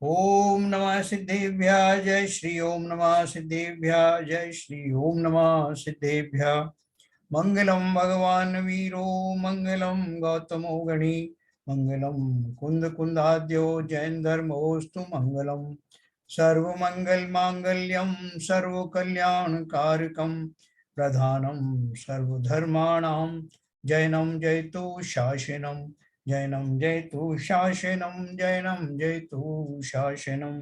ओम नमः सिद्धेभ्यः जय श्री ओम नमः सिद्धेभ्यः जय श्री ओम नमः सिद्धेभ्यः। मंगलम भगवान वीरो मंगलम गौतमो गणी मंगलम कुंद कुंदाद्यो जैन धर्मोस्तु मंगलम। सर्वमंगल मांगल्यम सर्व कल्याण कारकम प्रधानम सर्वधर्माणां जैनम जयतु शासनम जैनम जयतु शासनम जैनम जयतु शासनम।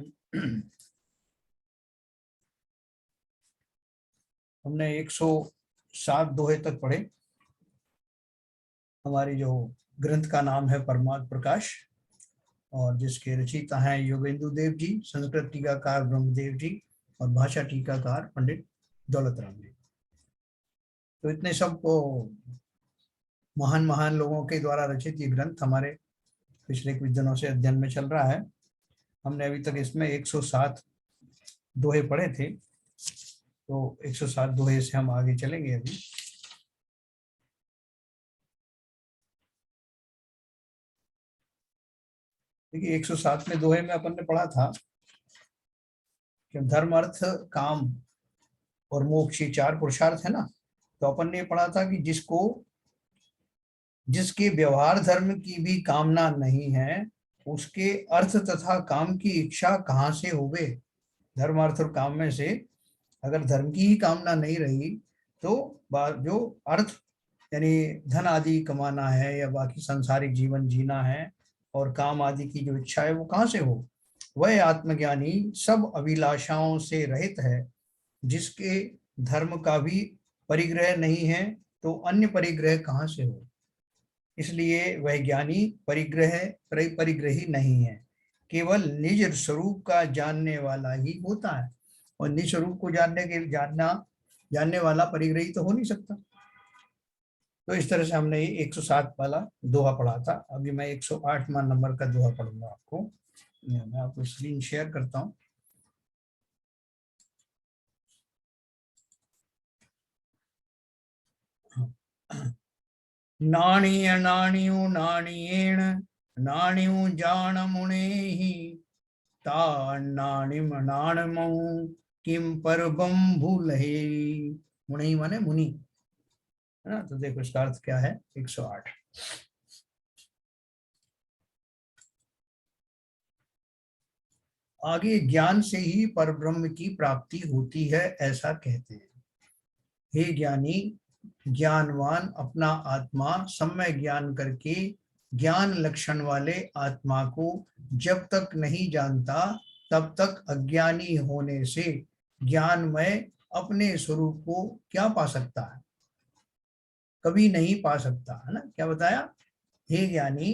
हमने 107 दोहे तक पढ़े। हमारी जो ग्रंथ का नाम है परमार्थ प्रकाश और जिसके रचयिता हैं योगेंदु देव जी, संस्कृत टीकाकार ब्रह्मदेव जी और भाषा टीकाकार पंडित दौलत राम जी। तो इतने सब महान महान लोगों के द्वारा रचित ये ग्रंथ हमारे पिछले कुछ दिनों से अध्ययन में चल रहा है। हमने अभी तक इसमें 107 दोहे पढ़े थे, तो 107 दोहे से हम आगे चलेंगे। अभी देखिए 107वें दोहे में अपन ने पढ़ा था कि धर्म अर्थ काम और मोक्ष, ये 4 पुरुषार्थ है ना। तो अपन ने पढ़ा था कि जिसके व्यवहार धर्म की भी कामना नहीं है, उसके अर्थ तथा काम की इच्छा कहाँ से होवे। धर्म अर्थ और काम में से अगर धर्म की ही कामना नहीं रही तो जो अर्थ यानी धन आदि कमाना है या बाकी सांसारिक जीवन जीना है और काम आदि की जो इच्छा है वो कहाँ से हो। वह आत्मज्ञानी सब अभिलाषाओं से रहित है, जिसके धर्म का भी परिग्रह नहीं है तो अन्य परिग्रह कहाँ से हो। इसलिए वह ज्ञानी परिग्रही नहीं है, केवल निज स्वरूप का जानने वाला ही होता है। और निज स्वरूप को जानने वाला परिग्रही तो हो नहीं सकता। तो इस तरह से हमने ये 107 वाला दोहा पढ़ा था। अभी मैं 108वां नंबर का दोहा पढ़ूंगा आपको। मैं आपको स्क्रीन शेयर करता हूँ। नाणीय नाणियों नाणियेण नाणियों जान मुने ही ता नाणिम नाणमऊ किम परबम भूलहे। मुनि माने मुनि है ना। तो देखो इसका अर्थ क्या है। 108 आगे ज्ञान से ही परब्रह्म की प्राप्ति होती है ऐसा कहते हैं। हे ज्ञानी, ज्ञानवान अपना आत्मा सम्य ज्ञान करके ज्ञान लक्षण वाले आत्मा को जब तक नहीं जानता तब तक अज्ञानी होने से ज्ञानमय अपने स्वरूप को क्या पा सकता है, कभी नहीं पा सकता है ना। क्या बताया। हे ज्ञानी,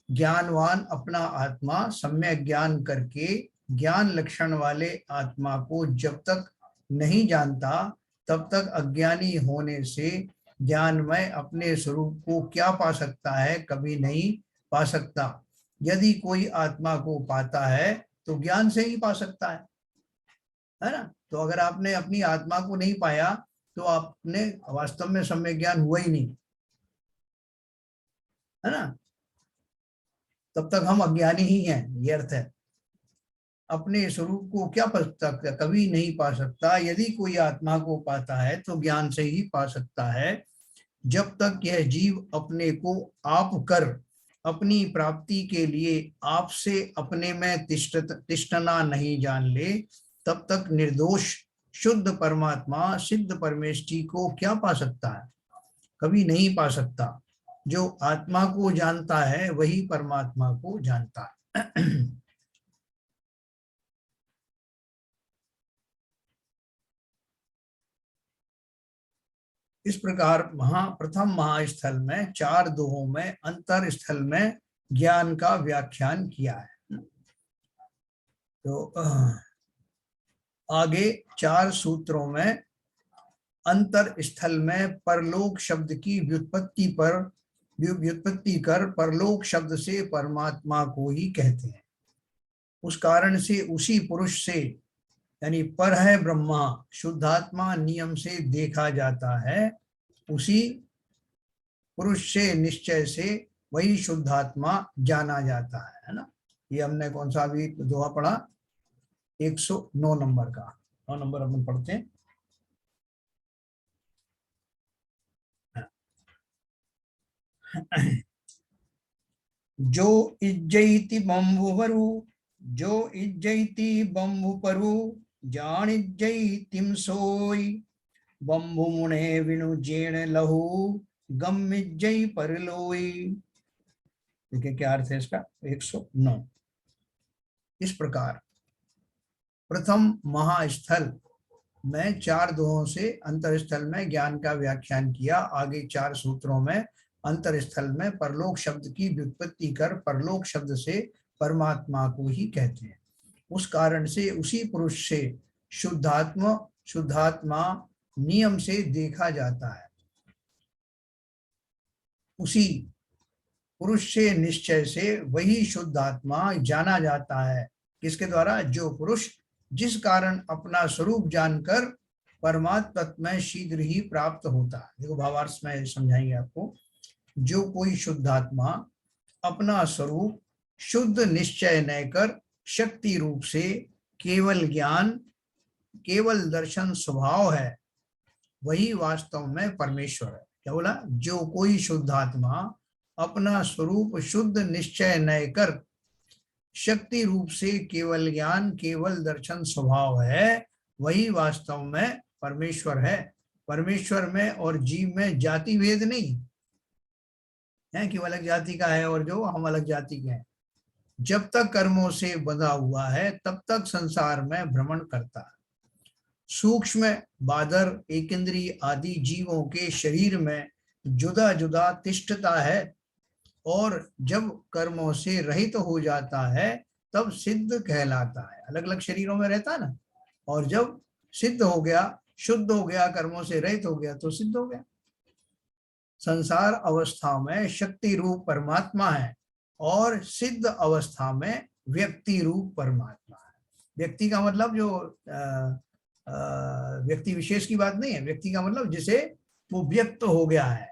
ज्ञानवान अपना आत्मा सम्यक ज्ञान करके ज्ञान लक्षण वाले आत्मा को जब तक नहीं जानता तब तक अज्ञानी होने से ज्ञानमय अपने स्वरूप को क्या पा सकता है, कभी नहीं पा सकता। यदि कोई आत्मा को पाता है तो ज्ञान से ही पा सकता है ना। तो अगर आपने अपनी आत्मा को नहीं पाया तो आपने वास्तव में सम्यक ज्ञान हुआ ही नहीं, है ना। तब तक हम अज्ञानी ही हैं, ये अर्थ है। अपने स्वरूप को क्या पा सकता, कभी नहीं पा सकता। यदि कोई आत्मा को पाता है तो ज्ञान से ही पा सकता है। जब तक यह जीव अपने को आप कर अपनी प्राप्ति के लिए आपसे अपने में तिष्ठना नहीं जान ले, तब तक निर्दोष शुद्ध परमात्मा सिद्ध परमेष्ठी को क्या पा सकता है, कभी नहीं पा सकता। जो आत्मा को जानता है वही परमात्मा को जानता है। इस प्रकार प्रथम महास्थल में 4 दोहों में अंतर स्थल में ज्ञान का व्याख्यान किया है। तो आगे 4 सूत्रों में अंतर स्थल में परलोक शब्द की व्युत्पत्ति कर परलोक शब्द से परमात्मा को ही कहते हैं। उस कारण से उसी पुरुष से यानी पर है ब्रह्मा शुद्धात्मा नियम से देखा जाता है। उसी पुरुष से निश्चय से वही शुद्धात्मा जाना जाता है ना। ये हमने कौन सा अभी दोहा पढ़ा, 109 नंबर का, 9 नंबर अपन पढ़ते हैं। जो इज्जैति बंबु परु, जो इज्जैति बंबु परु, जान इज्जैतिम सोई, बंबु मुने विनु जेण लहु, गम इज्जै परलोई। देखिए क्या अर्थ है इसका, 109। इस प्रकार प्रथम महास्थल में 4 दोहों से अंतरस्थल में ज्ञान का व्याख्यान किया। आगे 4 सूत्रों में अंतरस्थल में परलोक शब्द की व्युत्पत्ति कर परलोक शब्द से परमात्मा को ही कहते हैं। उस कारण से उसी पुरुष से शुद्धात्मा नियम से देखा जाता है, उसी पुरुष से निश्चय से वही शुद्धात्मा जाना जाता है। किसके द्वारा? जो पुरुष जिस कारण अपना स्वरूप जानकर परमात्म तत्व में शीघ्र ही प्राप्त होता है। देखो भावार्थ में समझाएंगे आपको। जो कोई शुद्धात्मा अपना स्वरूप शुद्ध निश्चय न कर शक्ति रूप से केवल ज्ञान केवल दर्शन स्वभाव है, वही वास्तव में परमेश्वर है। क्या बोला? जो कोई शुद्धात्मा अपना स्वरूप शुद्ध निश्चय न कर शक्ति रूप से केवल ज्ञान केवल दर्शन स्वभाव है, वही वास्तव में परमेश्वर है। परमेश्वर में और जीव में जाति भेद नहीं है कि वो अलग जाति का है और जो हम अलग जाति के हैं। जब तक कर्मों से बंधा हुआ है तब तक संसार में भ्रमण करता है। सूक्ष्म बादर एकेंद्रीय आदि जीवों के शरीर में जुदा जुदा तिष्ठता है, और जब कर्मों से रहित हो जाता है तब सिद्ध कहलाता है। अलग अलग शरीरों में रहता है ना, और जब सिद्ध हो गया, शुद्ध हो गया, कर्मों से रहित हो गया तो सिद्ध हो गया। संसार अवस्था में शक्ति रूप परमात्मा है और सिद्ध अवस्था में व्यक्ति रूप परमात्मा है। व्यक्ति का मतलब जो व्यक्ति विशेष की बात नहीं है। व्यक्ति का मतलब जिसे वो व्यक्त हो गया है,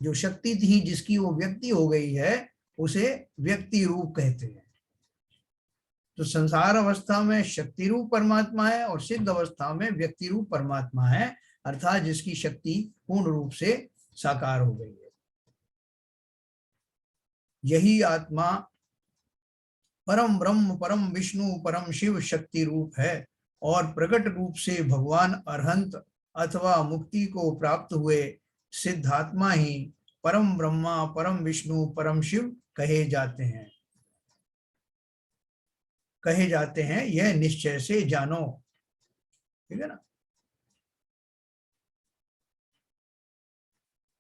जो शक्ति थी जिसकी वो व्यक्ति हो गई है, उसे व्यक्ति रूप कहते हैं। तो संसार अवस्था में शक्ति रूप परमात्मा है और सिद्ध अवस्था में व्यक्ति रूप परमात्मा है, अर्थात जिसकी शक्ति पूर्ण रूप से साकार हो गई है। यही आत्मा परम ब्रह्म परम विष्णु परम शिव शक्ति रूप है, और प्रकट रूप से भगवान अरहंत अथवा मुक्ति को प्राप्त हुए सिद्धात्मा ही परम ब्रह्मा परम विष्णु परम शिव कहे जाते हैं। यह निश्चय से जानो। ठीक है ना?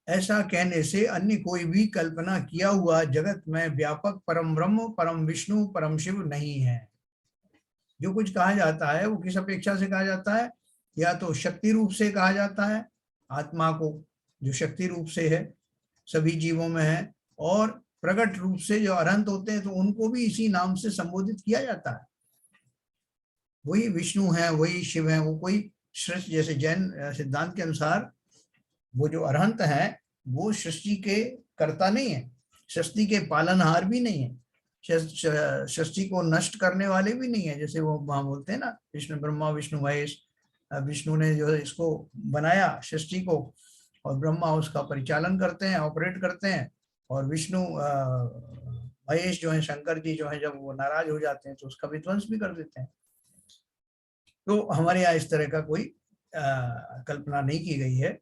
ऐसा कहने से अन्य कोई भी कल्पना किया हुआ जगत में व्यापक परम ब्रह्म परम विष्णु परम शिव नहीं है। जो कुछ कहा जाता है वो किस अपेक्षा से कहा जाता है? या तो शक्ति रूप से कहा जाता है आत्मा को, जो शक्ति रूप से है, सभी जीवों में है, और प्रकट रूप से जो अरहंत होते हैं तो उनको भी इसी नाम से संबोधित किया जाता है। वही विष्णु है, वही शिव है। वो कोई सृष्टि, जैसे जैन सिद्धांत के अनुसार वो जो अरहंत है वो सृष्टि के कर्ता नहीं है, सृष्टि के पालनहार भी नहीं है, सृष्टि को नष्ट करने वाले भी नहीं है। जैसे वो वहां बोलते हैं ना, विष्णु ब्रह्मा विष्णु महेश, विष्णु ने जो है इसको बनाया सृष्टि को, और ब्रह्मा उसका परिचालन करते हैं, ऑपरेट करते हैं, और विष्णु महेश जो है, शंकर जी जो है, जब वो नाराज हो जाते हैं तो उसका विध्वंस भी कर देते हैं। तो हमारे यहाँ इस तरह का कोई कल्पना नहीं की गई है।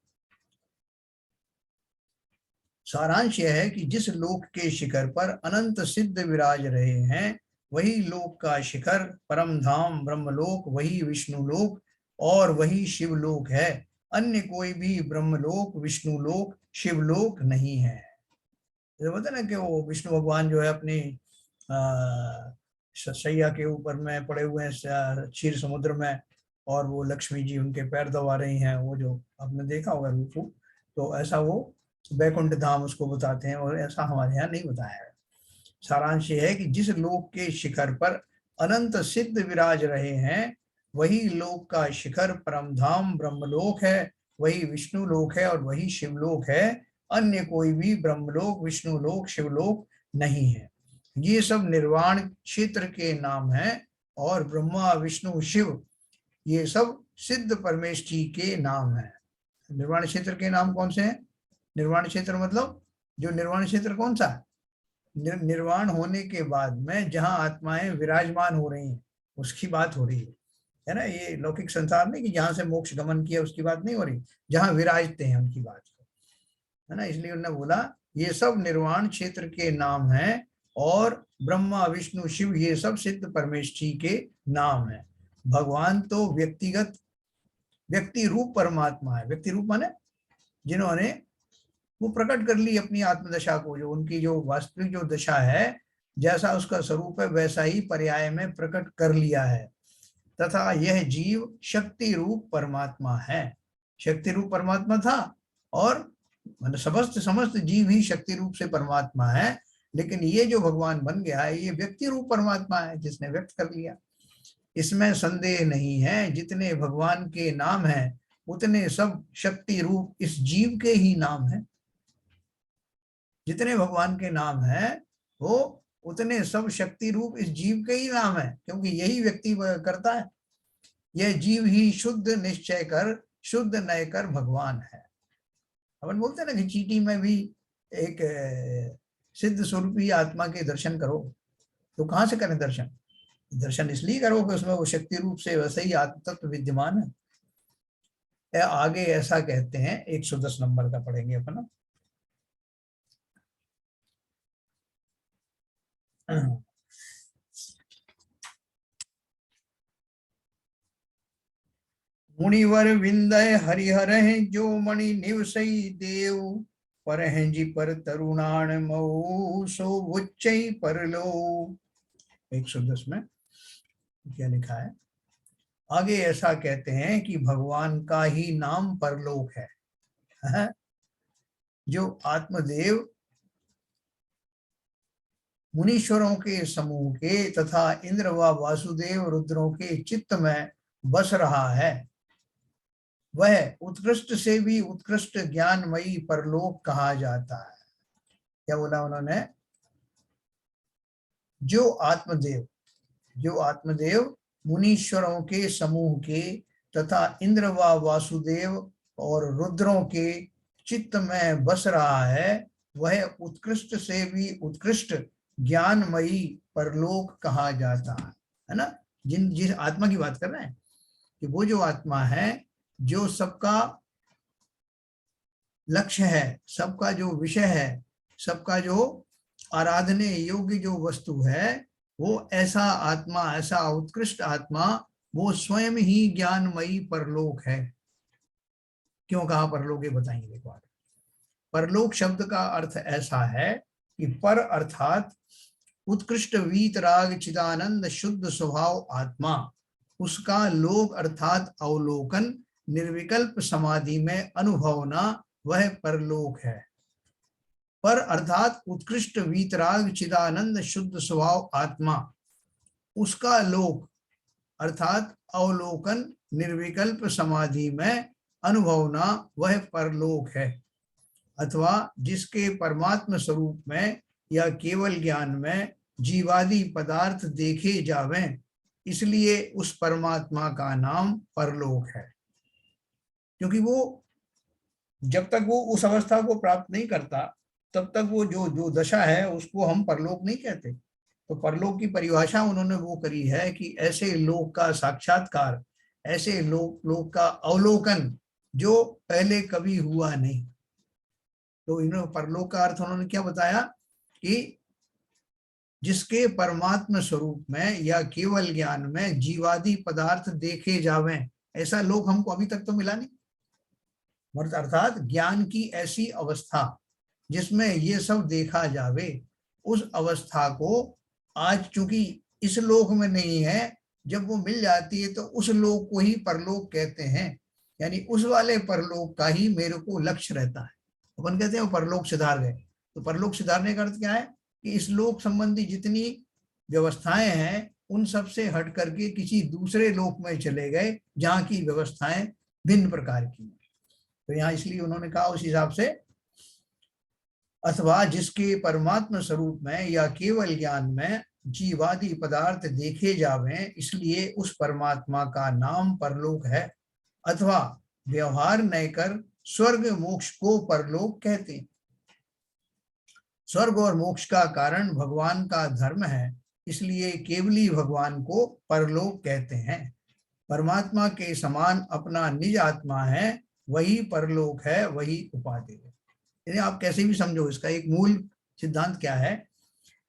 सारांश यह है कि जिस लोक के शिखर पर अनंत सिद्ध विराज रहे हैं, वही लोक का शिखर परम धाम ब्रह्मलोक, वही विष्णु लोक और वही शिवलोक है। अन्य कोई भी ब्रह्मलोक विष्णु लोक शिवलोक नहीं है। जैसे बोलते ना कि वो विष्णु भगवान जो है अपनी सैया के ऊपर में पड़े हुए हैं क्षीर समुद्र में, और वो लक्ष्मी जी उनके पैर दबा रही हैं, वो जो आपने देखा होगा रूप, तो ऐसा वो वैकुंठ धाम उसको बताते हैं, और ऐसा हमारे यहाँ नहीं बताया है। सारांश ये है कि जिस लोक के शिखर पर अनंत सिद्ध विराज रहे हैं, वही लोक का शिखर परम धाम ब्रह्मलोक है, वही विष्णु लोक है और वही शिवलोक है। अन्य कोई भी ब्रह्मलोक विष्णु लोक शिवलोक नहीं है। ये सब निर्वाण क्षेत्र के नाम हैं, और ब्रह्मा विष्णु शिव ये सब सिद्ध परमेष्ठी के नाम हैं। निर्वाण क्षेत्र के नाम कौन से हैं? निर्वाण क्षेत्र मतलब जो निर्वाण क्षेत्र कौन सा है? निर्वाण होने के बाद में जहां आत्माएं विराजमान हो रही हैं उसकी बात हो रही है ना। ये लौकिक संसार नहीं कि जहां से मोक्ष गमन किया उसकी बात नहीं हो रही, जहां विराजते हैं उनकी बात है ना। इसलिए उन्होंने बोला ये सब निर्वाण क्षेत्र के नाम हैं, और ब्रह्मा विष्णु शिव ये सब सिद्ध परमेष्ठी के नाम हैं। भगवान तो व्यक्तिगत व्यक्ति रूप परमात्मा है। व्यक्ति रूप माने जिन्होंने वो प्रकट कर ली अपनी आत्मदशा को, जो उनकी जो वास्तविक जो दशा है, जैसा उसका स्वरूप है वैसा ही पर्याय में प्रकट कर लिया है। तथा यह जीव शक्ति रूप परमात्मा है। शक्ति रूप परमात्मा था, और समस्त समस्त जीव ही शक्ति रूप से परमात्मा है। लेकिन ये जो भगवान बन गया है ये व्यक्ति रूप परमात्मा है जिसने व्यक्त कर लिया। इसमें संदेह नहीं है, जितने भगवान के नाम हैं उतने सब शक्ति रूप इस जीव के ही नाम हैं। जितने भगवान के नाम हैं वो उतने सब शक्ति रूप इस जीव के ही नाम है, क्योंकि यही व्यक्ति करता है। यह जीव ही शुद्ध निश्चय कर शुद्ध नय कर भगवान है। अपन बोलते हैं ना कि चींटी में भी एक सिद्ध स्वरूपी आत्मा के दर्शन करो, तो कहाँ से करें दर्शन? दर्शन इसलिए करो कि उसमें वो शक्ति रूप से वैसे ही आत्म तत्व विद्यमान है। आगे ऐसा कहते हैं, 110 नंबर का पढ़ेंगे अपन। मुनिवर विंदय हरिहर हैं जो मणि निवसई देव, पर हैं जी पर तरुणाण मऊ सो उच्चई परलो। 110 में क्या लिखा है? आगे ऐसा कहते हैं कि भगवान का ही नाम परलोक है। जो आत्मदेव मुनीश्वरों के समूह के तथा इंद्र व वासुदेव रुद्रों के चित्त में बस रहा है, वह उत्कृष्ट से भी उत्कृष्ट ज्ञानमयी परलोक कहा जाता है। क्या बोला उन्होंने? जो आत्मदेव मुनीश्वरों के समूह के तथा इंद्र व वासुदेव और रुद्रों के चित्त में बस रहा है, वह उत्कृष्ट से भी उत्कृष्ट ज्ञानमयी परलोक कहा जाता है ना। जिस आत्मा की बात कर रहे हैं कि वो जो आत्मा है जो सबका लक्ष्य है, सबका जो विषय है, सबका जो आराधने योग्य जो वस्तु है, वो ऐसा आत्मा, ऐसा उत्कृष्ट आत्मा वो स्वयं ही ज्ञानमयी परलोक है। क्यों कहा परलोक, ये बताएंगे। देखो परलोक शब्द का अर्थ ऐसा है कि पर अर्थात उत्कृष्ट वीतराग चिदानंद शुद्ध स्वभाव आत्मा, उसका लोक अर्थात अवलोकन निर्विकल्प समाधि में अनुभवना, वह परलोक है। पर अर्थात उत्कृष्ट वीतराग चिदानंद शुद्ध स्वभाव आत्मा, उसका लोक अर्थात अवलोकन निर्विकल्प समाधि में अनुभवना, वह परलोक है। अथवा जिसके परमात्म स्वरूप में या केवल ज्ञान में जीवादि पदार्थ देखे जावें, इसलिए उस परमात्मा का नाम परलोक है। क्योंकि वो जब तक वो उस अवस्था को प्राप्त नहीं करता तब तक वो जो दशा है उसको हम परलोक नहीं कहते। तो परलोक की परिभाषा उन्होंने वो करी है कि ऐसे लोक का साक्षात्कार, ऐसे लोक का अवलोकन जो पहले कभी हुआ नहीं। तो इन्होंने परलोक का अर्थ उन्होंने क्या बताया कि जिसके परमात्म स्वरूप में या केवल ज्ञान में जीवादि पदार्थ देखे जावें, ऐसा लोक हमको अभी तक तो मिला नहीं। अर्थात ज्ञान की ऐसी अवस्था जिसमें ये सब देखा जावे, उस अवस्था को आज चूंकि इस लोक में नहीं है, जब वो मिल जाती है तो उस लोक को ही परलोक कहते हैं। यानी उस वाले परलोक का ही मेरे को लक्ष्य रहता है। अपन कहते हैं वो परलोक सिधार गए, तो परलोक सिधारने का अर्थ क्या है कि इस लोक संबंधी जितनी व्यवस्थाएं हैं उन सब से हट करके किसी दूसरे लोक में चले गए जहाँ की व्यवस्थाएं भिन्न प्रकार की। तो यहाँ इसलिए उन्होंने कहा उस हिसाब से अथवा जिसके परमात्मा स्वरूप में या केवल ज्ञान में जीवादि पदार्थ देखे जावें, इसलिए उस परमात्मा का नाम परलोक है। अथवा व्यवहार न कर स्वर्ग मोक्ष को परलोक कहते हैं। स्वर्ग और मोक्ष का कारण भगवान का धर्म है, इसलिए केवली भगवान को परलोक कहते हैं। परमात्मा के समान अपना निज आत्मा है, वही परलोक है, वही उपाधि है। यानी आप कैसे भी समझो, इसका एक मूल सिद्धांत क्या है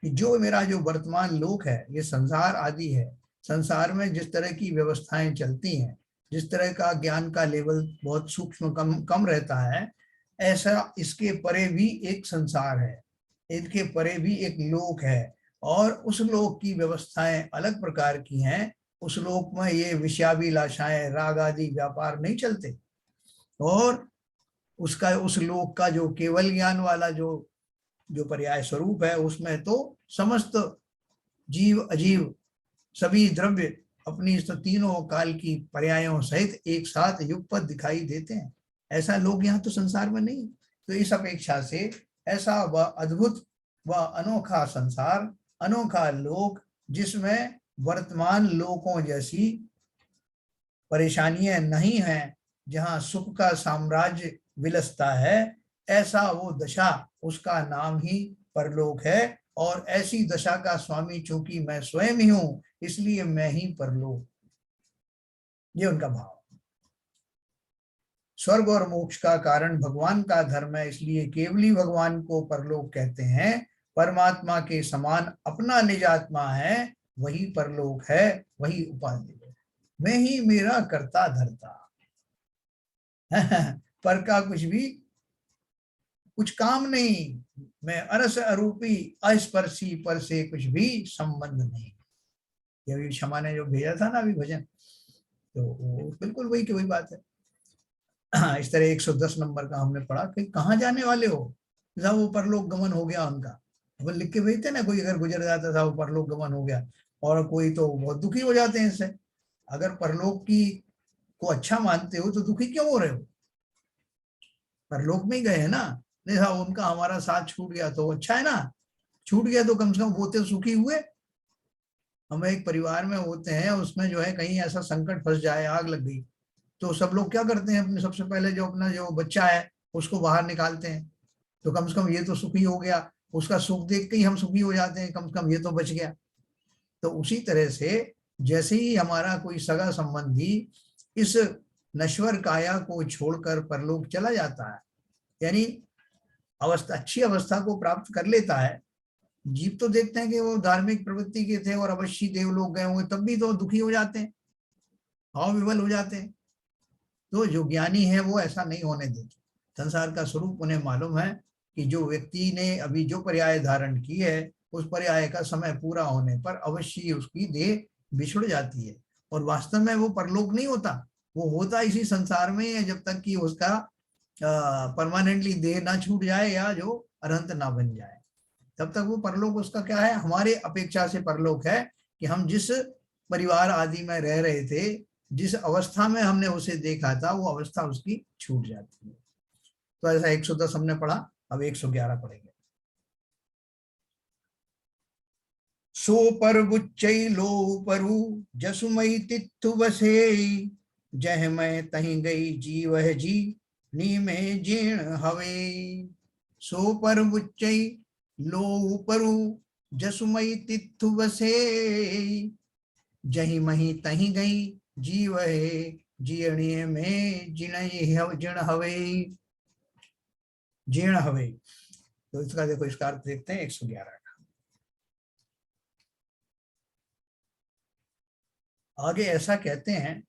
कि जो मेरा जो वर्तमान लोक है, ये संसार आदि है। संसार में जिस तरह की व्यवस्थाएं चलती हैं, जिस तरह का ज्ञान का लेवल बहुत सूक्ष्म कम रहता है, ऐसा इसके परे भी एक संसार है, इनके परे भी एक लोक है, और उस लोक की व्यवस्थाएं अलग प्रकार की हैं। उस लोक में ये विषयाभिलाषाएं, राग आदि व्यापार नहीं चलते। और उसका उस लोक का जो केवल ज्ञान वाला जो पर्याय स्वरूप है, उसमें तो समस्त जीव अजीव सभी द्रव्य अपनी तीनों काल की पर्यायों सहित एक साथ युगपत दिखाई देते हैं। ऐसा लोग यहाँ तो संसार में नहीं। तो इस अपेक्षा से ऐसा वह अद्भुत व अनोखा संसार, अनोखा लोक, जिसमें वर्तमान लोकों जैसी परेशानियां नहीं हैं, जहां सुख का साम्राज्य विलसता है, ऐसा वो दशा, उसका नाम ही परलोक है। और ऐसी दशा का स्वामी चूंकि मैं स्वयं ही हूं, इसलिए मैं ही परलोक, ये उनका भाव। स्वर्ग और मोक्ष का कारण भगवान का धर्म है, इसलिए केवली भगवान को परलोक कहते हैं। परमात्मा के समान अपना निज आत्मा है, वही परलोक है, वही उपाधि है। मैं ही मेरा करता धरता पर का कुछ काम नहीं, मैं अरस अरूपी अस्पर्शी, पर से कुछ भी संबंध नहीं। ये अभी क्षमा ने जो भेजा था ना अभी भजन, तो वो बिल्कुल वही की वही बात है। इस तरह 110 नंबर का हमने पढ़ा कि कहाँ जाने वाले हो, जब वो परलोक गमन हो गया उनका। वो लिख के भेजते ना, कोई अगर गुजर जाता था वो परलोक गमन हो गया, और कोई तो बहुत दुखी हो जाते हैं इससे। अगर परलोक की को अच्छा मानते हो तो दुखी क्यों हो रहे हो? परलोक में ही गए है ना। नहीं साहब, उनका हमारा साथ छूट गया तो अच्छा है ना, छूट गया तो कम से कम वो तो सुखी हुए। हम एक परिवार में होते हैं, उसमें जो है कहीं ऐसा संकट फंस जाए, आग लग गई, तो सब लोग क्या करते हैं, अपने सबसे पहले जो अपना जो बच्चा है उसको बाहर निकालते हैं। तो कम से कम ये तो सुखी हो गया, उसका सुख देख के ही हम सुखी हो जाते हैं, कम से कम ये तो बच गया। तो उसी तरह से जैसे ही हमारा कोई सगा संबंधी इस नश्वर काया को छोड़कर परलोक चला जाता है, यानी अवस्था, अच्छी अवस्था को प्राप्त कर लेता है। जीव तो देखते हैं कि वो धार्मिक प्रवृत्ति के थे और अवश्य देवलोक गए होंगे, तब भी तो दुखी हो जाते हैं, भाव विवल हो जाते हैं। तो जो ज्ञानी है वो ऐसा नहीं होने देते। संसार का स्वरूप उन्हें मालूम है कि जो व्यक्ति ने अभी जो पर्याय धारण की है, उस पर्याय का समय पूरा होने पर अवश्य उसकी देह बिछुड़ जाती है। और वास्तव में वो परलोक नहीं होता, वो होता इसी संसार में है, जब तक कि उसका परमानेंटली देह ना छूट जाए या जो अनंत ना बन जाए, तब तक वो परलोक उसका क्या है, हमारे अपेक्षा से परलोक है कि हम जिस परिवार आदि में रह रहे थे, जिस अवस्था में हमने उसे देखा था, वो अवस्था उसकी छूट जाती है। तो ऐसा 110 हमने पढ़ा, अब 111 पढ़ेंगे। सो पर बुच्चई लो परु जसुमई तिथु बसे, जह मैं तही गई जी वह जी नी में जीर्ण हवे। सो पर बुच्चई लो परु जसुमई तिथु बसे, जही मही तही गई जी वह जीर्णिय में जीर्ण हवे, जीर्ण हवे। तो इसका देखो, इसका अर्थ देखते हैं 111 का। आगे ऐसा कहते हैं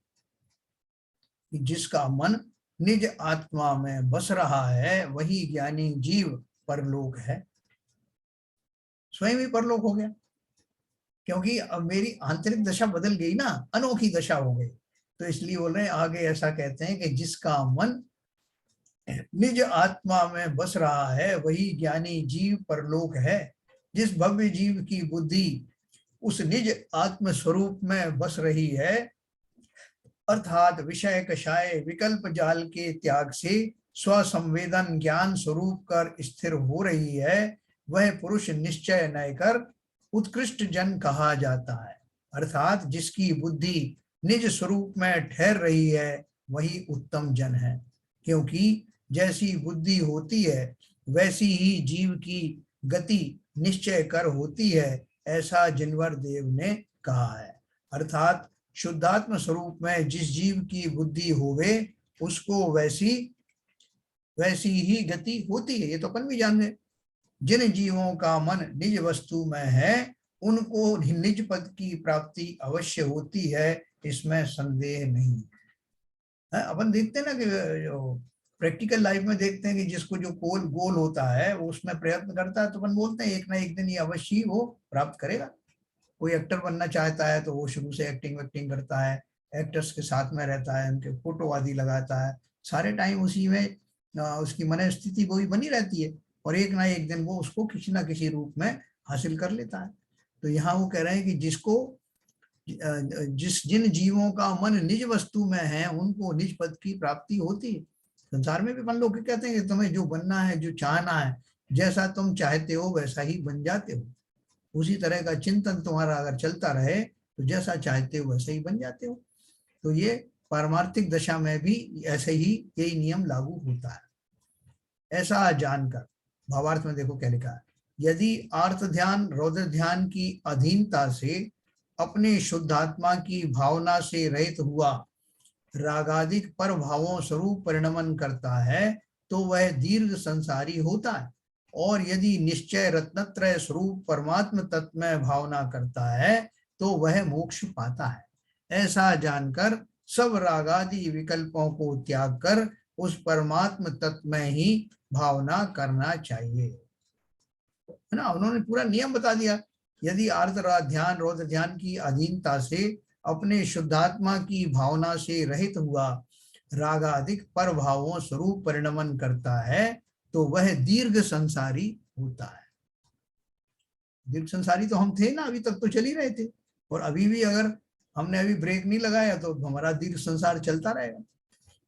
कि जिसका मन निज आत्मा में बस रहा है, वही ज्ञानी जीव परलोक है। स्वयं ही परलोक हो गया, क्योंकि अब मेरी आंतरिक दशा बदल गई ना, अनोखी दशा हो गई। तो इसलिए बोल रहे हैं, आगे ऐसा कहते हैं कि जिसका मन निज आत्मा में बस रहा है, वही ज्ञानी जीव परलोक है। जिस भव्य जीव की बुद्धि उस निज आत्म स्वरूप में बस रही है, अर्थात विषय कषाय विकल्प जाल के त्याग से स्वसंवेदन ज्ञान स्वरूप कर स्थिर हो रही है, वह पुरुष निश्चय नय कर उत्कृष्ट जन कहा जाता है। अर्थात जिसकी बुद्धि निज स्वरूप में ठहर रही है वही उत्तम जन है, क्योंकि जैसी बुद्धि होती है वैसी ही जीव की गति निश्चय कर होती है, ऐसा जिनवर देव ने कहा है। अर्थात शुद्धात्म स्वरूप में जिस जीव की बुद्धि होवे उसको वैसी ही गति होती है। ये तो अपन भी जान गए। जिन जीवों का मन निज वस्तु में है उनको निज पद की प्राप्ति अवश्य होती है, इसमें संदेह नहीं है। अपन देखते हैं ना कि जो प्रैक्टिकल लाइफ में देखते हैं कि जिसको जो गोल होता है वो उसमें प्रयत्न करता है, तो अपन बोलते हैं एक ना एक दिन ये अवश्य ही वो प्राप्त करेगा। कोई एक्टर बनना चाहता है तो वो शुरू से एक्टिंग वैक्टिंग करता है, एक्टर्स के साथ में रहता है, उनके फोटो आदि लगाता है, सारे टाइम उसी में उसकी मनस्थिति वही बनी रहती है, और एक ना एक दिन वो उसको किसी ना किसी रूप में हासिल कर लेता है। तो यहाँ वो कह रहे हैं कि जिन जीवों का मन निज वस्तु में है उनको निज पद की प्राप्ति होती है। संसार में भी अपन लोग कहते हैं कि तुम्हें जो बनना है, जो चाहना है, जैसा तुम चाहते हो वैसा ही बन जाते हो। उसी तरह का चिंतन तुम्हारा अगर चलता रहे तो जैसा चाहते हो वैसे ही बन जाते हो। तो ये पारमार्थिक दशा में भी ऐसे ही यही नियम लागू होता है। ऐसा जानकर भावार्थ में देखो क्या लिखा है, यदि आर्त ध्यान रौद्र ध्यान की अधीनता से अपने शुद्धात्मा की भावना से रहित हुआ रागादिक पर भावों स्वरूप परिणमन करता है तो वह दीर्घ संसारी होता है, और यदि निश्चय रत्नत्रय स्वरूप परमात्म तत्व में भावना करता है तो वह मोक्ष पाता है। ऐसा जानकर सब रागादि विकल्पों को त्याग कर उस परमात्म तत्व में ही भावना करना चाहिए, है ना। उन्होंने पूरा नियम बता दिया। यदि आर्द्र ध्यान रौद्र ध्यान की अधीनता से अपने शुद्धात्मा की भावना से रहित हुआ रागादिक पर भावों स्वरूप परिणमन करता है तो वह दीर्घ संसारी होता है। दीर्घ संसारी तो हम थे ना, अभी तक तो चल ही रहे थे, और अभी भी अगर हमने अभी ब्रेक नहीं लगाया तो हमारा दीर्घ संसार चलता रहेगा।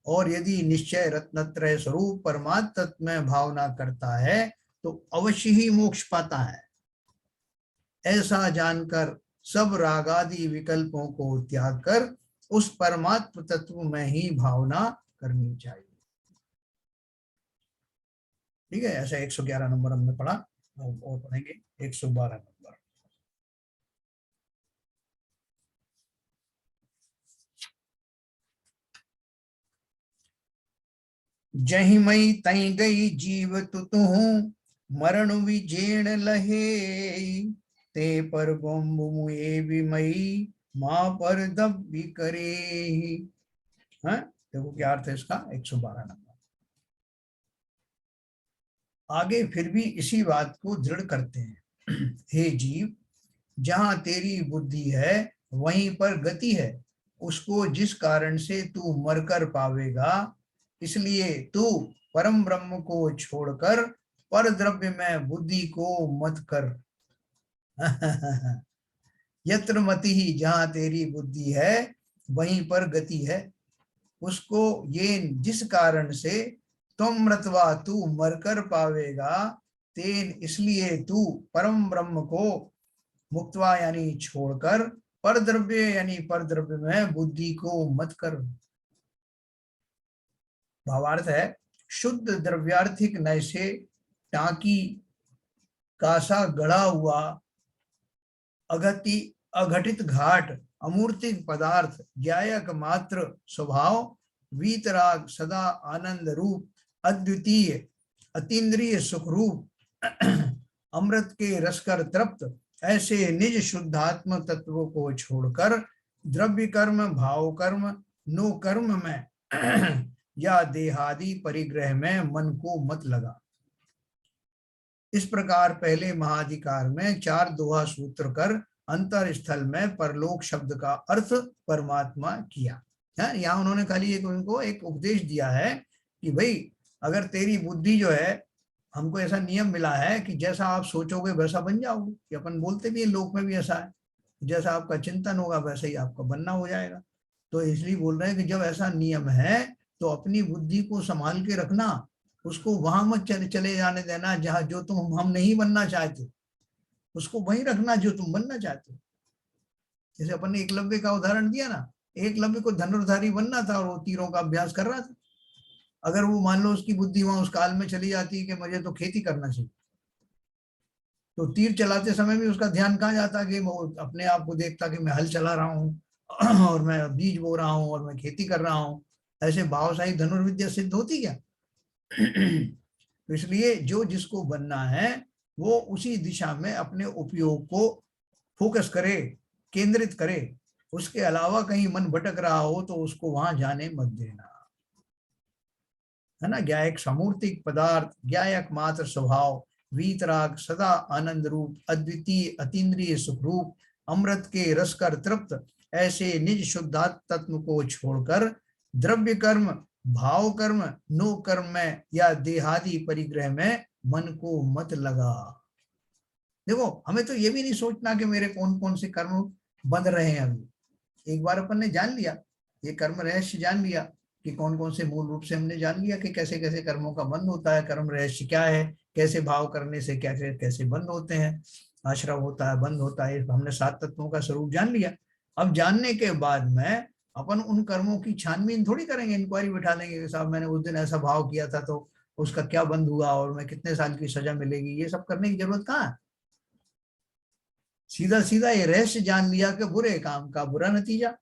और यदि निश्चय रत्नत्रय स्वरूप परमात्म तत्व में भावना करता है तो अवश्य ही मोक्ष पाता है। ऐसा जानकर सब रागादि विकल्पों को त्याग कर उस परमात्म तत्व में ही भावना करनी चाहिए। ठीक है, ऐसा 111 नंबर हमने पढ़ा, और पढ़ेंगे 112 नंबर। जही मई तई गई जीव तुतु मरण विजेण लहे, ते पर मुए विमयी माँ पर दब भी करे। हाँ, देखो क्या अर्थ है इसका, 112 नंबर। आगे फिर भी इसी बात को दृढ़ करते हैं, हे जीव, जहां तेरी बुद्धि है वहीं पर गति है, उसको जिस कारण से तू मरकर पावेगा, इसलिए तू परम ब्रह्म को छोड़कर पर द्रव्य में बुद्धि को मत कर। यत्र मति ही, जहां तेरी बुद्धि है वहीं पर गति है, उसको ये जिस कारण से तुम मृतवा तू मरकर पावेगा, तेन इसलिए तू परम ब्रह्म को मुक्तवा यानी छोड़कर पर द्रव्य यानी पर द्रव्य में बुद्धि को मत कर। भावार्थ है, शुद्ध द्रव्यार्थिक नय से टाकी कासा गढ़ा हुआ अघटित घाट अमूर्तिक पदार्थ ज्ञायक मात्र स्वभाव वीतराग सदा आनंद रूप अद्वितीय अतीन्द्रिय सुख रूप अमृत के रसकर तृप्त ऐसे निज शुद्धात्म तत्व को छोड़कर द्रव्य कर्म भाव कर्म नो कर्म में या देहादि परिग्रह में मन को मत लगा। इस प्रकार पहले महाधिकार में 4 दोहा सूत्र कर अंतर स्थल में परलोक शब्द का अर्थ परमात्मा किया। यहाँ उन्होंने खाली उनको एक उपदेश दिया है कि भाई अगर तेरी बुद्धि जो है, हमको ऐसा नियम मिला है कि जैसा आप सोचोगे वैसा बन जाओगे, कि अपन बोलते भी है लोक में भी ऐसा है, जैसा आपका चिंतन होगा वैसा ही आपका बनना हो जाएगा। तो इसलिए बोल रहे हैं कि जब ऐसा नियम है तो अपनी बुद्धि को संभाल के रखना, उसको वहां मत चले जाने देना जहां जो तुम हम नहीं बनना चाहते, उसको वहीं रखना जो तुम बनना चाहते हो। जैसे अपन ने एकलव्य का उदाहरण दिया ना, एकलव्य को धनुर्धारी बनना था और वो तीरों का अभ्यास कर रहा था। अगर वो मान लो उसकी बुद्धि वहां उस काल में चली जाती कि मुझे तो खेती करना चाहिए, तो तीर चलाते समय भी उसका ध्यान कहाँ जाता कि वो अपने आप को देखता कि मैं हल चला रहा हूँ और मैं बीज बो रहा हूँ और मैं खेती कर रहा हूँ। ऐसे भावशाही धनुर्विद्या सिद्ध होती क्या? तो इसलिए जो जिसको बनना है वो उसी दिशा में अपने उपयोग को फोकस करे, केंद्रित करे। उसके अलावा कहीं मन भटक रहा हो तो उसको वहां जाने मत देना, है ना। ज्ञायक समूर्तिक पदार्थ, ज्ञायक मात्र स्वभाव, वीतराग, सदा आनंद रूप, अद्वितीय अतीन्द्रिय सुख रूप, अमृत के रस कर तृप्त, ऐसे निज शुद्धात्म तत्व को छोड़कर द्रव्य कर्म, भाव कर्म, नो कर्म में या देहादि परिग्रह में मन को मत लगा। देखो, हमें तो ये भी नहीं सोचना कि मेरे कौन कौन से कर्म बंध रहे हैं। अभी एक बार अपन ने जान लिया, ये कर्म रहस्य जान लिया कि कौन कौन से, मूल रूप से हमने जान लिया कि कैसे कैसे कर्मों का बंध होता है, कर्म रहस्य क्या है, कैसे भाव करने से कैसे कैसे बंद होते हैं, आश्रव होता है, बंद होता है। हमने 7 तत्वों का स्वरूप जान लिया। अब जानने के बाद में अपन उन कर्मों की छानबीन थोड़ी करेंगे, इंक्वायरी बिठा लेंगे कि साहब मैंने उस दिन ऐसा भाव किया था तो उसका क्या बंद हुआ और मैं कितने साल की सजा मिलेगी। ये सब करने की जरूरत कहाँ है। सीधा सीधा ये रहस्य जान लिया कि बुरे काम का बुरा नतीजा,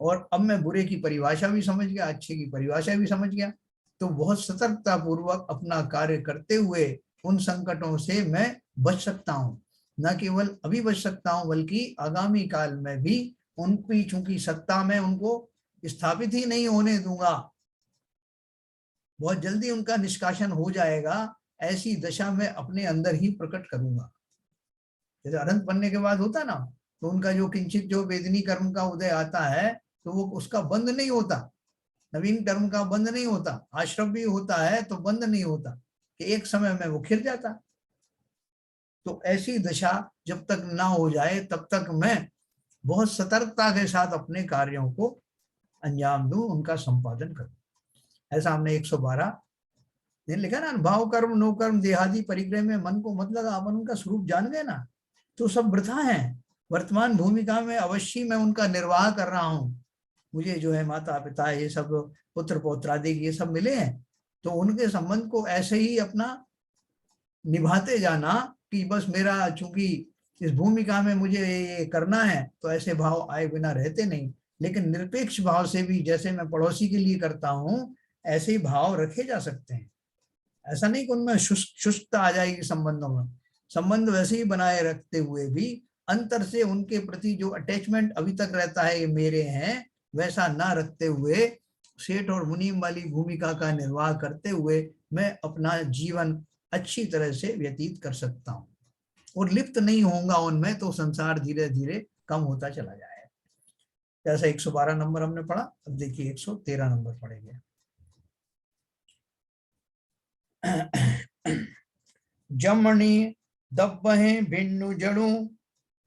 और अब मैं बुरे की परिभाषा भी समझ गया, अच्छे की परिभाषा भी समझ गया, तो बहुत सतर्कता पूर्वक अपना कार्य करते हुए उन संकटों से मैं बच सकता हूँ। न केवल अभी बच सकता हूँ बल्कि आगामी काल में भी उनकी चूंकि सत्ता में उनको स्थापित ही नहीं होने दूंगा, बहुत जल्दी उनका निष्कासन हो जाएगा। ऐसी दशा में अपने अंदर ही प्रकट करूंगा। जैसे अनंत बनने के बाद होता ना, तो उनका जो किंचित जो वेदनी कर्म का उदय आता है तो वो उसका बंद नहीं होता, नवीन कर्म का बंद नहीं होता, आश्रम भी होता है तो बंद नहीं होता कि एक समय में वो खिल जाता। तो ऐसी दशा जब तक ना हो जाए तब तक मैं बहुत सतर्कता के साथ अपने कार्यों को अंजाम दूं, उनका संपादन करूं। ऐसा हमने 112 दिन लिखा ना, भाव कर्म नो कर्म देहादि परिग्रह में मन को मत लगा। अपन उनका स्वरूप जान गए ना तो सब वृथा है। वर्तमान भूमिका में अवश्य मैं उनका निर्वाह कर रहा हूँ। मुझे जो है माता पिता ये सब पुत्र पौत्र आदि ये सब मिले हैं, तो उनके संबंध को ऐसे ही अपना निभाते जाना कि बस मेरा चूंकि इस भूमिका में मुझे ये करना है, तो ऐसे भाव आए बिना रहते नहीं। लेकिन निरपेक्ष भाव से भी जैसे मैं पड़ोसी के लिए करता हूँ ऐसे ही भाव रखे जा सकते हैं। ऐसा नहीं कि उनमें शुष्कता आ जाएगी संबंधों में। संबंध वैसे ही बनाए रखते हुए भी अंतर से उनके प्रति जो अटैचमेंट अभी तक रहता है ये मेरे हैं, वैसा ना रखते हुए सेठ और मुनीम वाली भूमिका का निर्वाह करते हुए मैं अपना जीवन अच्छी तरह से व्यतीत कर सकता हूँ और लिप्त नहीं होऊंगा उनमें, तो संसार धीरे धीरे कम होता चला जाएगा। जैसा 112 नंबर हमने पढ़ा, अब देखिए 113 नंबर पढ़ेंगे। जमणी दब्बहे भिन्नु जड़ू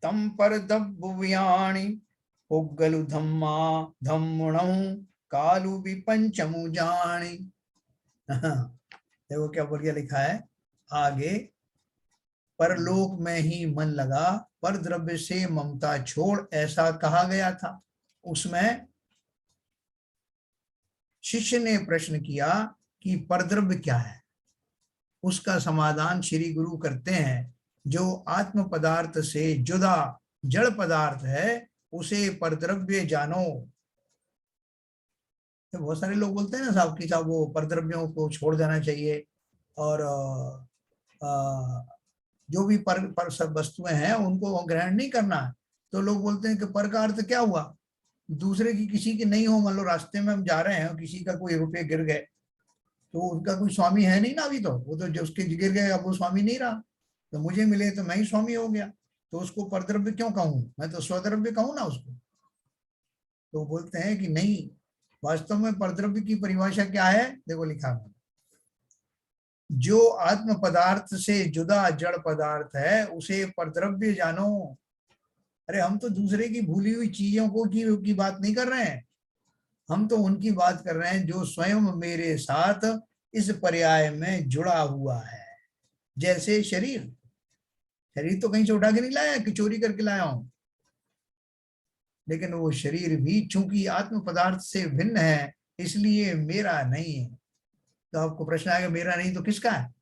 तम पर दब्बुव्याणी उग्गलु धम्मा धम्मुणऊ कालु भी पंचमु जानी। देखो क्या बढ़िया लिखा है आगे, परलोक में ही मन लगा पर द्रव्य से ममता छोड़, ऐसा कहा गया था। उसमें शिष्य ने प्रश्न किया कि परद्रव्य क्या है। उसका समाधान श्री गुरु करते हैं, जो आत्म पदार्थ से जुदा जड़ पदार्थ है उसे परद्रव्य जानो। तो बहुत सारे लोग बोलते हैं ना साहब कि साहब वो परद्रव्यों को छोड़ देना चाहिए और जो भी पर सब वस्तुएं हैं उनको ग्रहण नहीं करना है। तो लोग बोलते हैं कि पर का अर्थ क्या हुआ, दूसरे की किसी की नहीं हो। मान लो रास्ते में हम जा रहे हैं और किसी का कोई रुपये गिर गए तो उनका कोई स्वामी है नहीं ना अभी, तो वो तो जो उसके गिर गए अब वो स्वामी नहीं रहा, तो मुझे मिले तो मैं ही स्वामी हो गया, तो उसको परद्रव्य क्यों कहूं, मैं तो स्वद्रव्य कहूं ना उसको। तो बोलते हैं कि नहीं, वास्तव में परद्रव्य की परिभाषा क्या है, देखो लिखा है, जो आत्म पदार्थ से जुदा जड़ पदार्थ है उसे परद्रव्य जानो। अरे हम तो दूसरे की भूली हुई चीजों को की बात नहीं कर रहे हैं, हम तो उनकी बात कर रहे हैं जो स्वयं मेरे साथ इस पर्याय में जुड़ा हुआ है। जैसे शरीर, शरीर तो कहीं से उठा के नहीं लाया कि चोरी करके लाया हूं, लेकिन वो शरीर भी चूंकि आत्म पदार्थ से भिन्न है इसलिए मेरा नहीं है। तो आपको प्रश्न आएगा मेरा नहीं तो किसका है?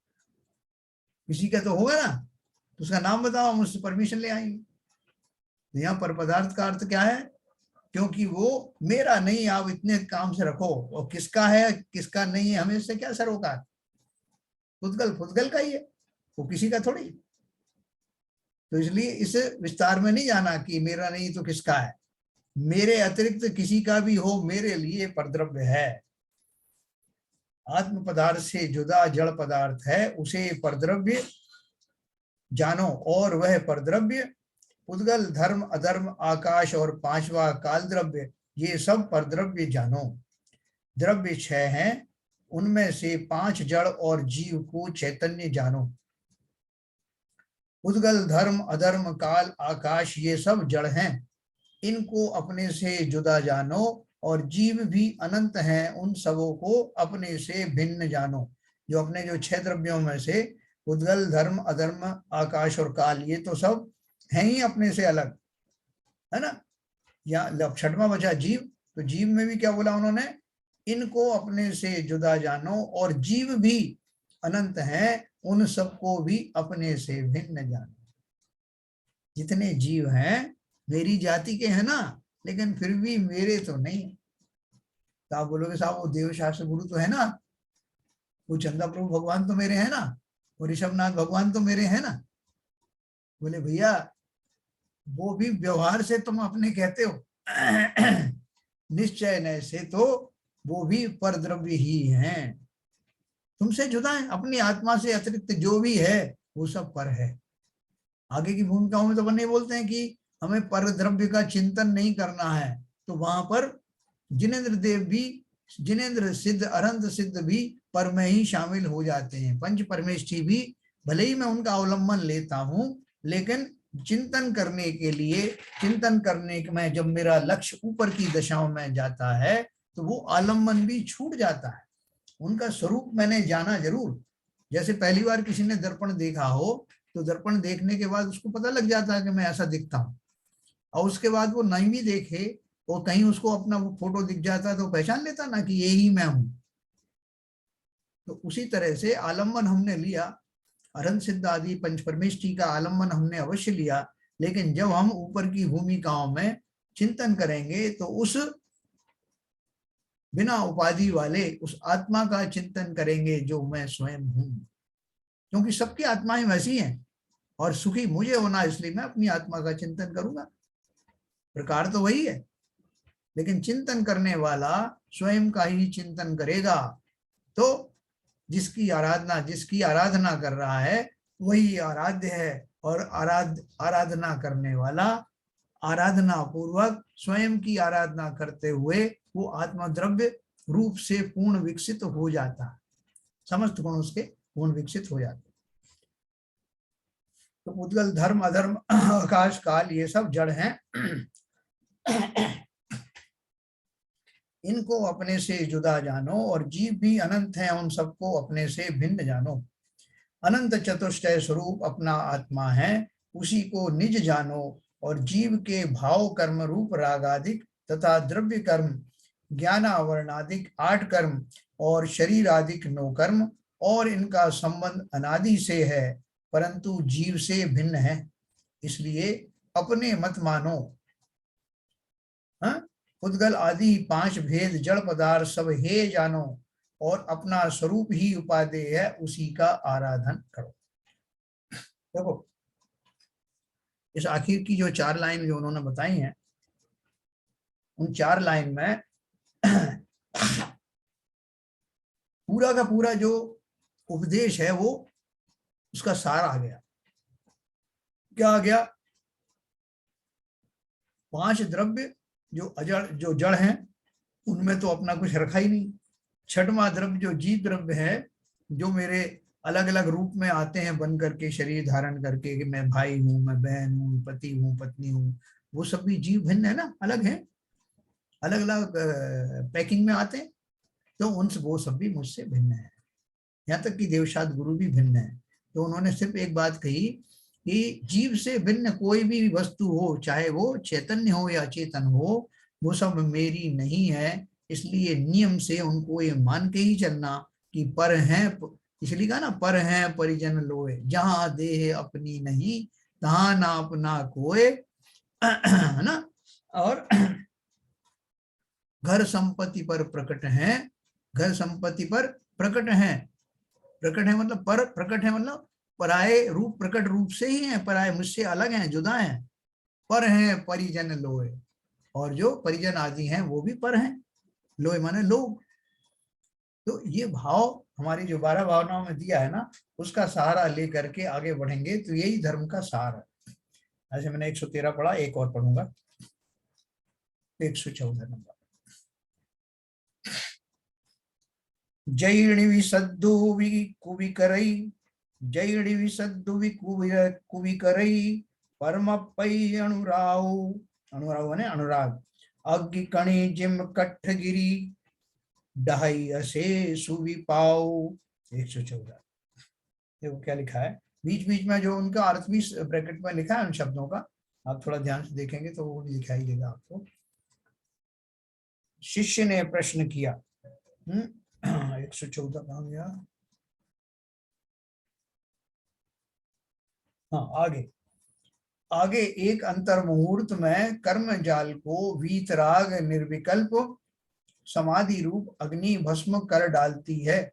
किसी का तो होगा ना, तो उसका नाम बताओ, हम उससे परमिशन ले आएंगे। तो यहाँ पर पदार्थ का अर्थ क्या है? क्योंकि वो मेरा नहीं, आप इतने काम से रखो, और किसका है किसका नहीं है हमें इससे क्या सरोकार? फुदगल फुदगल का ही है, वो किसी का थोड़ी। तो इसलिए इस विस्तार में नहीं जाना कि मेरा नहीं तो किसका है। मेरे अतिरिक्त किसी का भी हो मेरे लिए परद्रव्य है। आत्म पदार्थ से जुदा जड़ पदार्थ है, उसे परद्रव्य जानो, और वह परद्रव्य उद्गल धर्म अधर्म आकाश और पांचवा काल द्रव्य, ये सब परद्रव्य जानो। द्रव्य 6 हैं, उनमें से 5 जड़ और जीव को चैतन्य जानो। उद्गल धर्म अधर्म काल आकाश ये सब जड़ हैं, इनको अपने से जुदा जानो, और जीव भी अनंत हैं, उन सबों को अपने से भिन्न जानो। जो अपने जो 6 द्रव्यों में से उद्गल धर्म अधर्म आकाश और काल, ये तो सब हैं ही अपने से अलग, है ना। या 6वां बचा जीव, तो जीव में भी क्या बोला उन्होंने? इनको अपने से जुदा जानो, और जीव भी अनंत हैं, उन सबको भी अपने से भिन्न जानो। जितने जीव हैं मेरी जाति के हैं ना, लेकिन फिर भी मेरे तो नहीं। तो आप बोलोगे साहब वो देव शास्त्र गुरु तो है ना, वो चंदा प्रभु भगवान तो मेरे हैं ना, वो ऋषभनाथ भगवान तो मेरे हैं ना। बोले भैया वो भी व्यवहार से तुम अपने कहते हो, निश्चय न से तो वो भी परद्रव्य ही हैं, तुमसे जुदा है। अपनी आत्मा से अतिरिक्त जो भी है वो सब पर है। आगे की भूमिकाओं में तो अपन नहीं बोलते हैं कि हमें परद्रव्य का चिंतन नहीं करना है, तो वहां पर जिनेन्द्र देव भी, जिनेन्द्र सिद्ध अरंत सिद्ध भी पर में ही शामिल हो जाते हैं। पंच परमेष्ठी भी भले ही मैं उनका अवलंबन लेता हूं, लेकिन चिंतन करने के लिए, चिंतन करने में जब मेरा लक्ष्य ऊपर की दशाओं में जाता है तो वो आलम्बन भी छूट जाता है। उनका स्वरूप मैंने जाना जरूर। जैसे पहली बार किसी ने दर्पण देखा हो तो दर्पण देखने के बाद उसको पता लग जाता है कि मैं ऐसा दिखता हूँ, और उसके बाद वो नहीं भी देखे और कहीं उसको अपना वो फोटो दिख जाता है तो पहचान लेता ना कि यही मैं हूं। तो उसी तरह से आलम्बन हमने लिया, अरहंत सिद्ध आदि पंच परमेष्ठी का आलम्बन हमने अवश्य लिया, लेकिन जब हम ऊपर की भूमिकाओं में चिंतन करेंगे तो उस बिना उपाधि वाले उस आत्मा का चिंतन करेंगे जो मैं स्वयं हूं। क्योंकि सबकी आत्माएं वैसी हैं, और सुखी मुझे होना, इसलिए मैं अपनी आत्मा का चिंतन करूंगा। प्रकार तो वही है, लेकिन चिंतन करने वाला स्वयं का ही चिंतन करेगा। तो जिसकी आराधना कर रहा है वही आराध्य है, और आराधना करने वाला आराधना पूर्वक स्वयं की आराधना करते हुए वो आत्मद्रव्य रूप से पूर्ण विकसित हो जाता है, समस्त गुण उसके पूर्ण विकसित हो जाते। तो उद्गल धर्म अधर्म आकाश काल ये सब जड़ हैं, इनको अपने से जुदा जानो, और जीव भी अनंत हैं, उन सबको अपने से भिन्न जानो। अनंत चतुष्टय स्वरूप अपना आत्मा है, उसी को निज जानो, और जीव के भाव कर्म रूप रागादिक तथा द्रव्य कर्म ज्ञानावरणादिक 8 कर्म और शरीर आदिक 9 कर्म, और इनका संबंध अनादि से है, परंतु जीव से भिन्न है, इसलिए अपने मत मानो। उद्गल आदि 5 भेद जड़ पदार्थ सब हे जानो, और अपना स्वरूप ही उपादेय है, उसी का आराधन करो। देखो इस आखिर की जो 4 लाइन जो उन्होंने बताई हैं, उन 4 लाइन में पूरा का पूरा जो उपदेश है वो उसका सार आ गया। क्या आ गया? 5 द्रव्य जो अजड़ जो जड़ हैं उनमें तो अपना कुछ रखा ही नहीं। 6वां द्रव्य जो जीव द्रव्य है, जो मेरे अलग अलग रूप में आते हैं बन करके, शरीर धारण करके, कि मैं भाई हूं, मैं बहन हूं, पति हूं, पत्नी हूं, वो सब भी जीव भिन्न है ना, अलग है। अलग अलग पैकिंग में आते हैं, तो उनसे वो सब भी मुझसे भिन्न है। यहाँ तक कि देवशाद गुरु भी भिन्न है। तो उन्होंने सिर्फ एक बात कही कि जीव से भिन्न कोई भी वस्तु हो, चाहे वो चैतन्य हो या चेतन हो, वो सब मेरी नहीं है। इसलिए नियम से उनको ये मान के ही चलना कि पर हैं, इसलिए कहा ना, पर हैं परिजन लोए, जहां देह अपनी नहीं तहां ना अपना कोय, है ना। और घर संपत्ति पर प्रकट है, घर संपत्ति पर प्रकट है, प्रकट है मतलब पर, प्रकट है मतलब पराये रूप, प्रकट रूप से ही है, पराये मुझसे अलग हैं, जुदा हैं। पर हैं परिजन लोए, और जो परिजन आदि हैं वो भी पर हैं, लोए माने लोग। तो ये भाव हमारी जो 12 भावनाओं में दिया है ना, उसका सहारा लेकर के आगे बढ़ेंगे तो यही धर्म का सार है। ऐसे मैंने 113 पढ़ा, एक और पढ़ूंगा, 114 नंबर। जैणी विसद्दु कुवि करई, जैणी विसद्दु कुवि करई, परम पै अनुराव, अनुराव ने अनुराग, अग्नि कणी जिम कट्ठगिरी, ढाई असे सुवि पाओ। 114। देखो क्या लिखा है, बीच बीच में जो उनका अर्थ भी ब्रैकेट में लिखा है उन शब्दों का, आप थोड़ा ध्यान से देखेंगे तो वो भी दिखाई देगा आपको। शिष्य ने प्रश्न किया, 114 कहां गया, हाँ आगे, आगे एक अंतर मुहूर्त में कर्म जाल को वीतराग निर्विकल्प समाधि रूप अग्नि भस्म कर डालती है,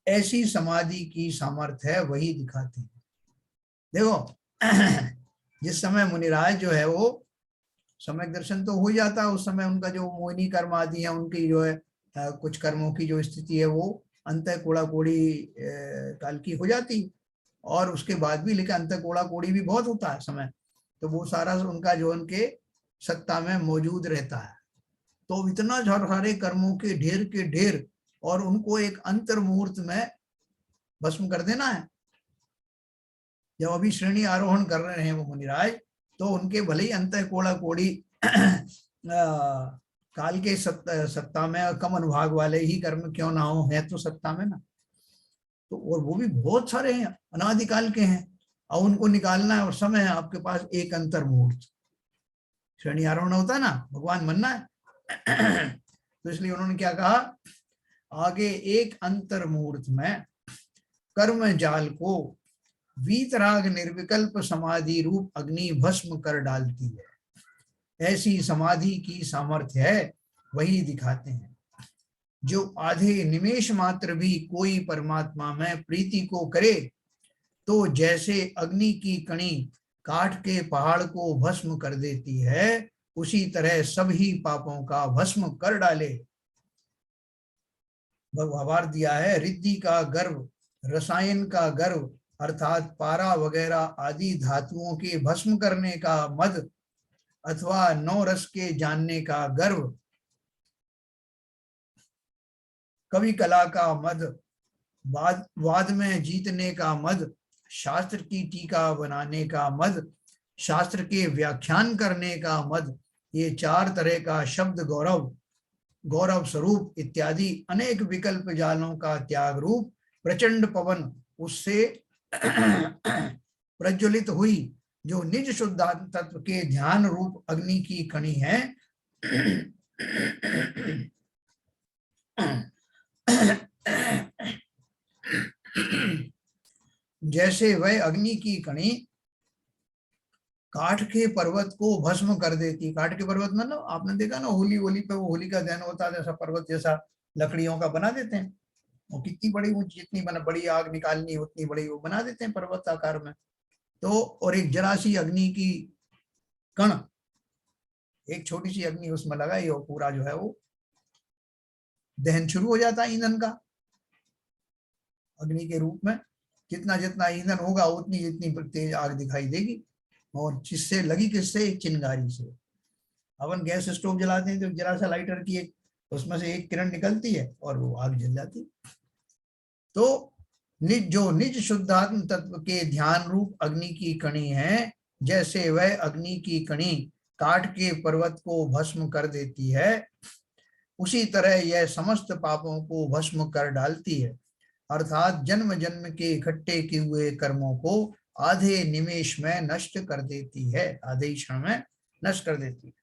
ऐसी समाधि की सामर्थ्य है वही दिखाती है। देखो जिस समय मुनिराज जो है वो सम्यक दर्शन तो हो जाता है, उस समय उनका जो मोहिनी कर्म आदि है, उनकी जो है कुछ कर्मों की जो स्थिति है वो अंत कोड़ा कोड़ी काल की हो जाती, और उसके बाद भी लेकिन अंत कोड़ा कोड़ी भी बहुत होता है समय, तो वो सारा उनका जो उनके सत्ता में मौजूद रहता है। तो इतना सारे कर्मों के ढेर, और उनको एक अंतर मुहूर्त में भस्म कर देना है। जब अभी श्रेणी आरोहण कर रहे हैं वो मुनिराज, तो उनके भले ही अंत कोड़ा कोड़ी काल के सत्ता में कम अनुभाग वाले ही कर्म क्यों ना हो, है तो सत्ता में ना, तो और वो भी बहुत सारे हैं, अनादिकाल के हैं, और उनको निकालना है, और समय है आपके पास एक अंतर मुहूर्त। श्रेणी आरोहण होता है ना, भगवान बनना है तो इसलिए उन्होंने क्या कहा, आगे एक अंतर मुहूर्त में कर्म जाल को वीतराग निर्विकल्प समाधि रूप अग्नि भस्म कर डालती है, ऐसी समाधि की सामर्थ्य है वही दिखाते हैं। जो आधे निमेष मात्र भी कोई परमात्मा में प्रीति को करे, तो जैसे अग्नि की कणी काठ के पहाड़ को भस्म कर देती है, उसी तरह सभी पापों का भस्म कर डाले। भगवान दिया है, रिद्धि का गर्व, रसायन का गर्व अर्थात पारा वगैरह आदि धातुओं के भस्म करने का मद, अथवा नौ रस के जानने का गर्व, कवि कला का मद, वाद में जीतने का मद, शास्त्र की टीका बनाने का मद, शास्त्र के व्याख्यान करने का मद, ये 4 तरह का शब्द गौरव, गौरव स्वरूप इत्यादि अनेक विकल्प जालों का त्याग रूप प्रचंड पवन उससे प्रज्वलित हुई, जो निज शुद्धात्म तत्व के ध्यान रूप अग्नि की कणी है, जैसे वह अग्नि की कणी काठ के पर्वत को भस्म कर देती। काठ के पर्वत मतलब आपने देखा ना, होली होली पे वो होली का दहन होता है, जैसा पर्वत जैसा लकड़ियों का बना देते हैं, वो कितनी बड़ी ऊंची, जितनी बड़ी आग निकालनी उतनी बड़ी वो बना देते हैं पर्वत आकार में। तो और एक जरा सी अग्नि की कण, एक छोटी सी अग्नि उसमें लगाई और पूरा जो है वो दहन शुरू हो जाता है ईंधन का, अग्नि के रूप में। जितना जितना ईंधन होगा उतनी जितनी तेज आग दिखाई देगी, और जिससे लगी किससे, एक चिंगारी से। अपन गैस स्टोव जलाते हैं तो जरा सा लाइटर की एक, उसमें से एक किरण निकलती है और वो आग जल जाती। तो जो निज शुद्धात्म तत्व के ध्यान रूप अग्नि की कणी है, जैसे वह अग्नि की कणी काट के पर्वत को भस्म कर देती है, उसी तरह यह समस्त पापों को भस्म कर डालती है, अर्थात जन्म जन्म के इकट्ठे किए हुए कर्मों को आधे निमेष में नष्ट कर देती है, आधे ही क्षण में नष्ट कर देती है।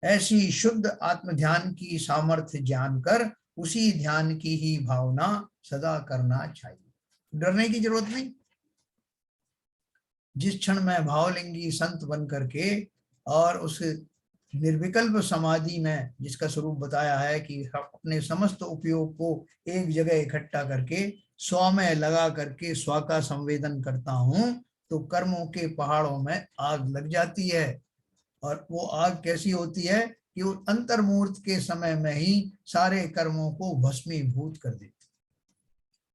ऐसी शुद्ध आत्म ध्यान की सामर्थ्य जानकर उसी ध्यान की ही भावना सदा करना चाहिए। डरने की जरूरत नहीं। जिस क्षण में भावलिंगी संत बन करके और उस निर्विकल्प समाधि में, जिसका स्वरूप बताया है कि अपने समस्त उपयोग को एक जगह इकट्ठा करके स्व में लगा करके स्व का संवेदन करता हूं, तो कर्मों के पहाड़ों में आग लग जाती है। और वो आग कैसी होती है कि वो अंतर्मूर्त के समय में ही सारे कर्मों को भस्मीभूत कर देती,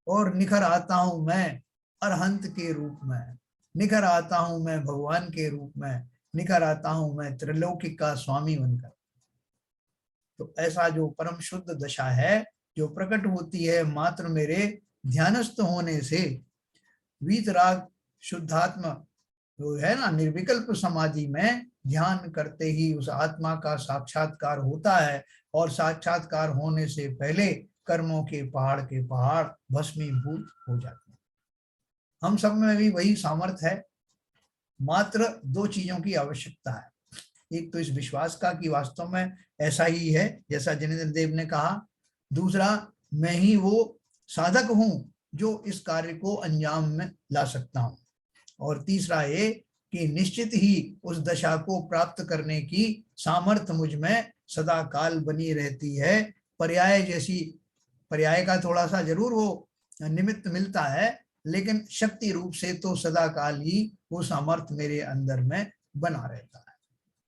और निखर आता हूं मैं अरहंत के रूप में, निखर आता हूं मैं भगवान के रूप में, निखर आता हूं मैं त्रिलोकी का स्वामी बनकर। तो ऐसा जो परम शुद्ध दशा है जो प्रकट होती है मात्र मेरे ध्यानस्थ होने से, वीतराग शुद्धात्मा जो है ना, निर्विकल्प समाधि में ध्यान करते ही उस आत्मा का साक्षात्कार होता है, और साक्षात्कार होने से पहले कर्मों के पहाड़ भस्मीभूत हो जाते हैं। हम सब में भी वही सामर्थ्य है, मात्र दो चीजों की आवश्यकता है। एक तो इस विश्वास का कि वास्तव में ऐसा ही है जैसा जिनेंद्र देव ने कहा, दूसरा मैं ही वो साधक हूं जो इस कार्य को अंजाम में ला सकता हूं, और तीसरा ये कि निश्चित ही उस दशा को प्राप्त करने की सामर्थ्य मुझ में सदा काल बनी रहती है। पर्याय जैसी, पर्याय का थोड़ा सा जरूर वो निमित्त मिलता है, लेकिन शक्ति रूप से तो सदा काल ही वो सामर्थ्य मेरे अंदर में बना रहता है।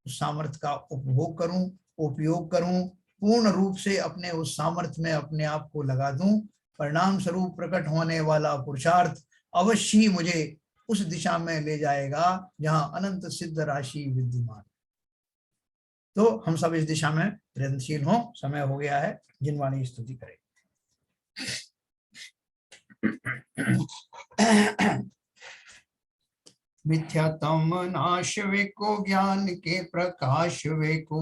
उस सामर्थ्य का उपभोग करूं, उपयोग करूं, पूर्ण रूप से अपने उस सामर्थ्य में अपने आप को लगा दूं, परिणाम स्वरूप प्रकट होने वाला पुरुषार्थ अवश्य ही मुझे उस दिशा में ले जाएगा जहां अनंत सिद्ध राशि विद्यमान। तो हम सब इस दिशा में प्रयत्नशील हों। समय हो गया है, जिनवाणी स्तुति करें। मिथ्यात्म नाश वे को, ज्ञान के प्रकाश वे को,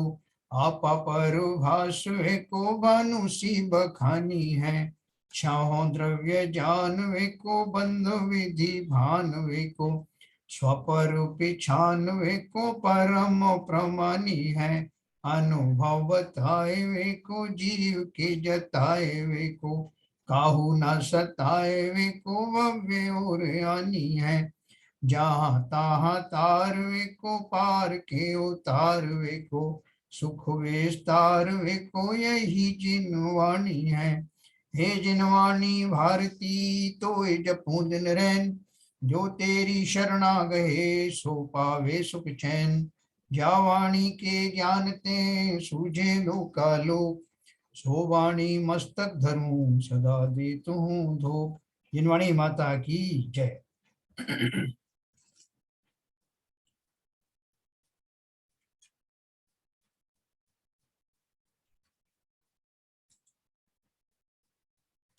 आपा परभास वे को, भानु सी बखानी है। छाहों द्रव्य जान वे को, बंध विधि भान वे को, स्वरूपी छान वे को, परम प्रमानी है। अनुभव बताए वे को, जीव के जताए वे को, काहू न सताए वे को, भव्य और आनी है। जहाँ तहाँ तार वे को, पार के उतार वे को, सुख विस्तार वे को, यही जिनवाणी है। हे जिनवाणी भारती तो जपू दिन रैन, जो तेरी शरणा गए सो पावे सुख चैन। जावाणी के ज्ञान ते सूझे लोकालोक, सो वाणी मस्तक धरूं सदा दे तू धो। जिनवाणी माता की जय।